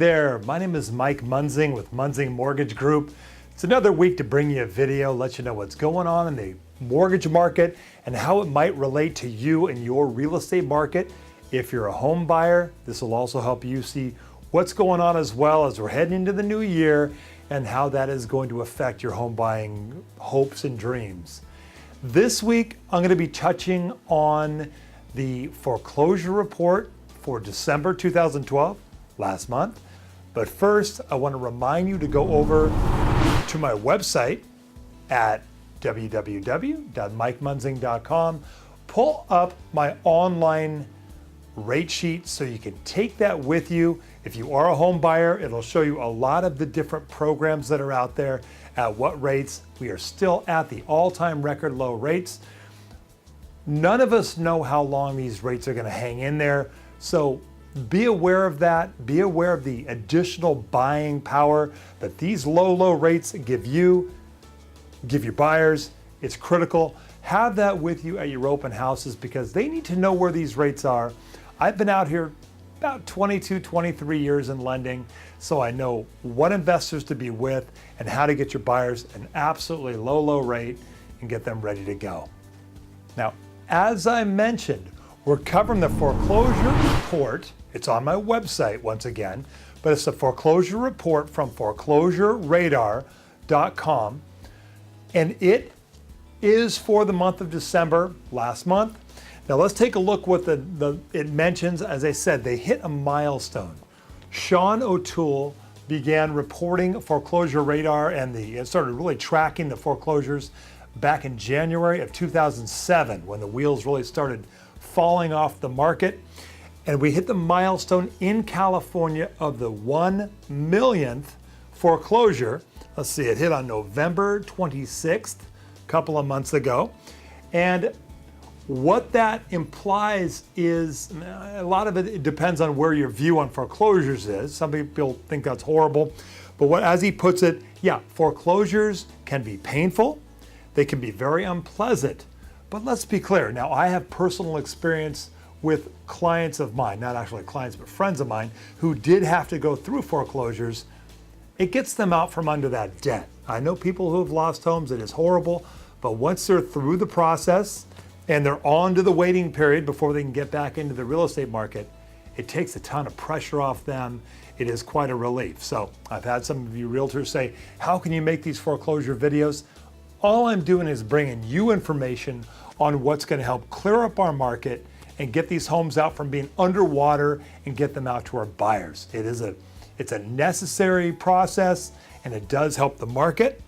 there, my name is Mike Munzing with Munzing Mortgage Group. It's another week to bring you a video, let you know what's going on in the mortgage market and how it might relate to you and your real estate market. If you're a home buyer, this will also help you see what's going on as well as we're heading into the new year and how that is going to affect your home buying hopes and dreams. This week, I'm going to be touching on the foreclosure report for December 2012, last month. But first, I want to remind you to go over to my website at www.mikemunzing.com, pull up my online rate sheet so you can take that with you. If you are a home buyer, it'll show you a lot of the different programs that are out there, at what rates. We are still at the all-time record low rates. None of us know how long these rates are going to hang in there, so be aware of that. Be aware of the additional buying power that these low rates give you, give your buyers. It's critical. Have that with you at your open houses because they need to know where these rates are. I've been out here about 22, 23 years in lending, so I know what investors to be with and how to get your buyers an absolutely low rate and get them ready to go. Now, as I mentioned, we're covering the foreclosure report. It's on my website once again, but it's the foreclosure report from foreclosureradar.com, and it is for the month of December, last month. Now let's take a look what it mentions. As I said, they hit a milestone. Sean O'Toole began reporting foreclosure radar and it started really tracking the foreclosures back in January of 2007 when the wheels really started falling off the market. And we hit the milestone in California of the 1 millionth foreclosure. Let's see, it hit on November 26th, a couple of months ago. And what that implies is, a lot of it depends on where your view on foreclosures is. Some people think that's horrible, but as he puts it, yeah, foreclosures can be painful. They can be very unpleasant, but let's be clear. Now, I have personal experience with clients of mine, not actually clients, but friends of mine who did have to go through foreclosures. It gets them out from under that debt. I know people who have lost homes, it is horrible, but once they're through the process and they're on to the waiting period before they can get back into the real estate market, it takes a ton of pressure off them. It is quite a relief. So I've had some of you realtors say, how can you make these foreclosure videos? All I'm doing is bringing you information on what's going to help clear up our market and get these homes out from being underwater and get them out to our buyers. It's a necessary process and it does help the market.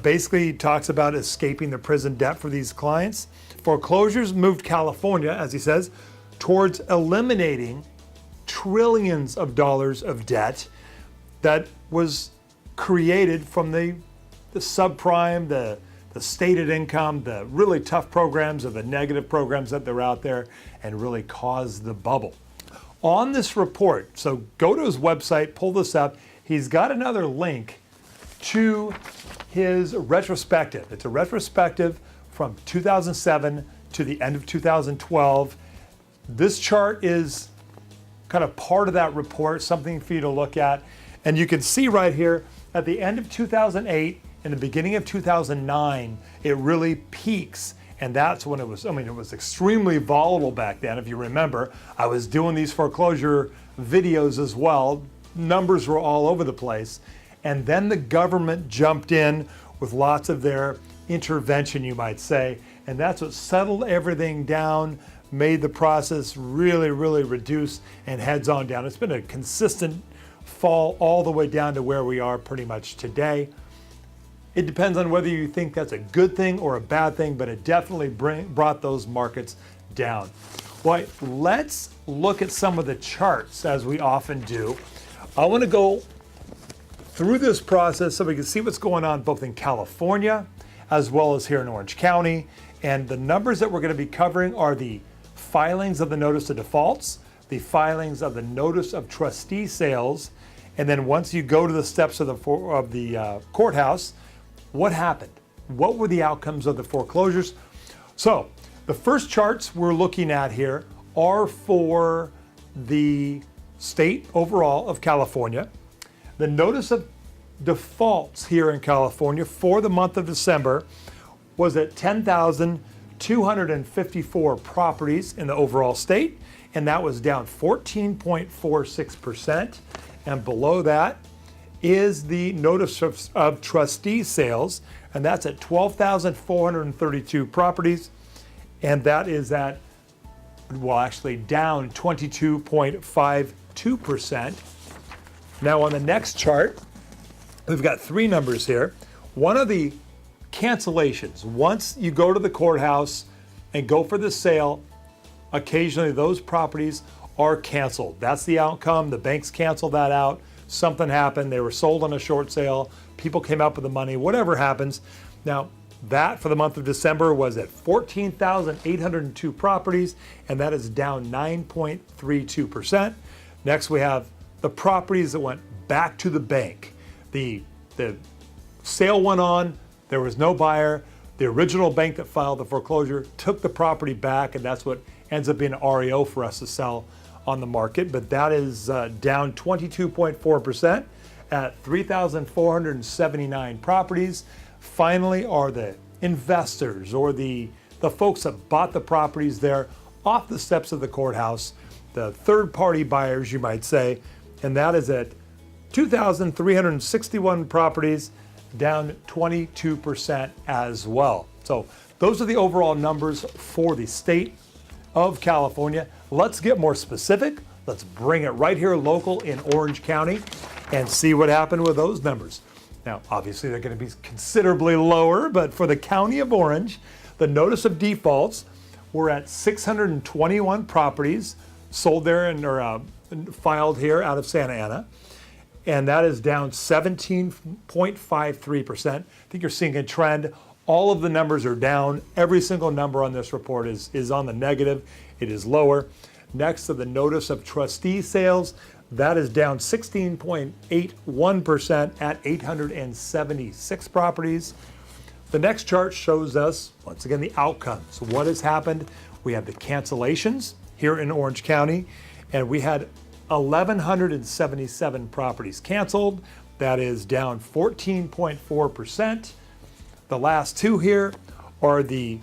Basically, he talks about escaping the prison debt for these clients. Foreclosures moved California, as he says, towards eliminating trillions of dollars of debt that was created from the subprime, the stated income, the really tough programs or the negative programs that are out there and really caused the bubble. On this report, so go to his website, pull this up. He's got another link to his retrospective. It's a retrospective from 2007 to the end of 2012. This chart is kind of part of that report, something for you to look at. And you can see right here at the end of 2008, in the beginning of 2009, it really peaks. And that's when it was extremely volatile back then. If you remember, I was doing these foreclosure videos as well. Numbers were all over the place. And then the government jumped in with lots of their intervention, you might say. And that's what settled everything down, made the process really reduce and heads on down. It's been a consistent fall all the way down to where we are pretty much today. It depends on whether you think that's a good thing or a bad thing, but it definitely brought those markets down. Well, let's look at some of the charts as we often do. I want to go through this process so we can see what's going on both in California as well as here in Orange County. And the numbers that we're going to be covering are the filings of the notice of defaults, the filings of the notice of trustee sales, and then once you go to the steps of the courthouse, what happened? What were the outcomes of the foreclosures? So the first charts we're looking at here are for the state overall of California. The notice of defaults here in California for the month of December was at 10,254 properties in the overall state, and that was down 14.46%. And below that is the notice of trustee sales, and that's at 12,432 properties, and that is at, well, actually down 22.52%. Now on the next chart, we've got three numbers here. One of the cancellations, once you go to the courthouse and go for the sale, occasionally those properties are canceled. That's the outcome. The banks cancel that out. Something happened. They were sold on a short sale. People came up with the money, whatever happens. Now, that for the month of December was at 14,802 properties, and that is down 9.32%. Next, we have the properties that went back to the bank. The sale went on, there was no buyer. The original bank that filed the foreclosure took the property back, and that's what ends up being an REO for us to sell on the market. But that is down 22.4% at 3,479 properties. Finally are the investors, or the folks that bought the properties there off the steps of the courthouse, the third-party buyers, you might say, and that is at 2,361 properties, down 22% as well. So those are the overall numbers for the state of California. Let's get more specific. Let's bring it right here local in Orange County and see what happened with those numbers. Now, obviously they're going to be considerably lower, but for the county of Orange, the notice of defaults were at 621 properties sold there or filed here out of Santa Ana. And that is down 17.53%. I think you're seeing a trend. All of the numbers are down. Every single number on this report is on the negative. It is lower. Next to the notice of trustee sales, that is down 16.81% at 876 properties. The next chart shows us, once again, the outcomes. What has happened? We have the cancellations here in Orange County, and we had 1,177 properties canceled. That is down 14.4%. The last two here are the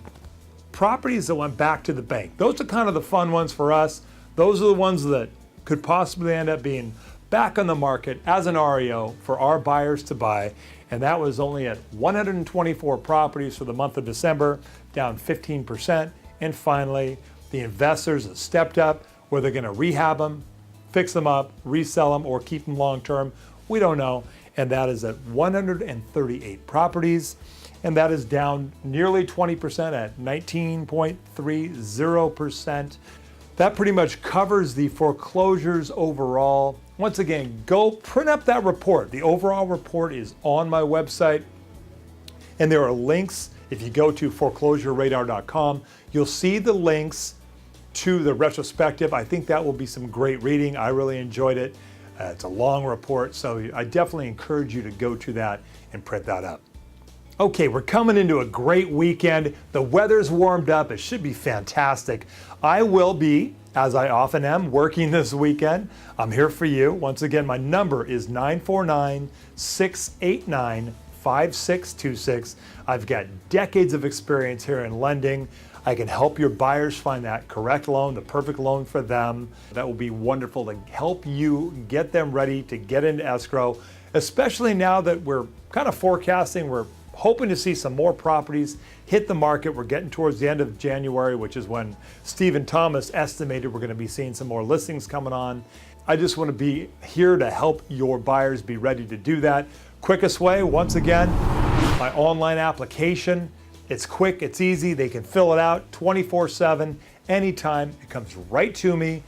properties that went back to the bank. Those are kind of the fun ones for us. Those are the ones that could possibly end up being back on the market as an REO for our buyers to buy. And that was only at 124 properties for the month of December, down 15%. And finally, the investors have stepped up, where they're going to rehab them, fix them up, resell them, or keep them long-term. We don't know. And that is at 138 properties. And that is down nearly 20% at 19.30%. That pretty much covers the foreclosures overall. Once again, go print up that report. The overall report is on my website. And there are links. If you go to foreclosureradar.com, you'll see the links to the retrospective. I think that will be some great reading. I really enjoyed it. It's a long report, so I definitely encourage you to go to that and print that up. Okay, we're coming into a great weekend. The weather's warmed up. It should be fantastic. I will be, as I often am, working this weekend. I'm here for you. Once again, my number is 949-689-5626. I've got decades of experience here in lending. I can help your buyers find that correct loan, the perfect loan for them. That will be wonderful to help you get them ready to get into escrow, especially now that we're kind of forecasting. We're hoping to see some more properties hit the market. We're getting towards the end of January, which is when Stephen Thomas estimated we're going to be seeing some more listings coming on. I just want to be here to help your buyers be ready to do that. Quickest way, once again, my online application. It's quick, it's easy, they can fill it out 24/7, anytime. It comes right to me.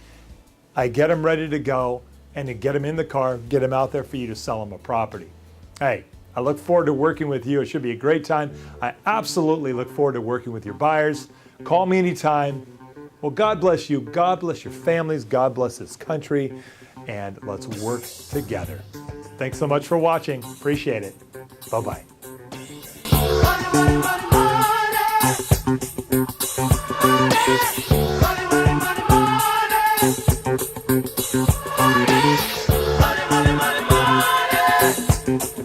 I get them ready to go, and to get them in the car, get them out there for you to sell them a property. Hey, I look forward to working with you. It should be a great time. I absolutely look forward to working with your buyers. Call me anytime. Well, God bless you. God bless your families. God bless this country. And let's work together. Thanks so much for watching. Appreciate it. Bye-bye. Money, money, money, money. Money, money, money, money.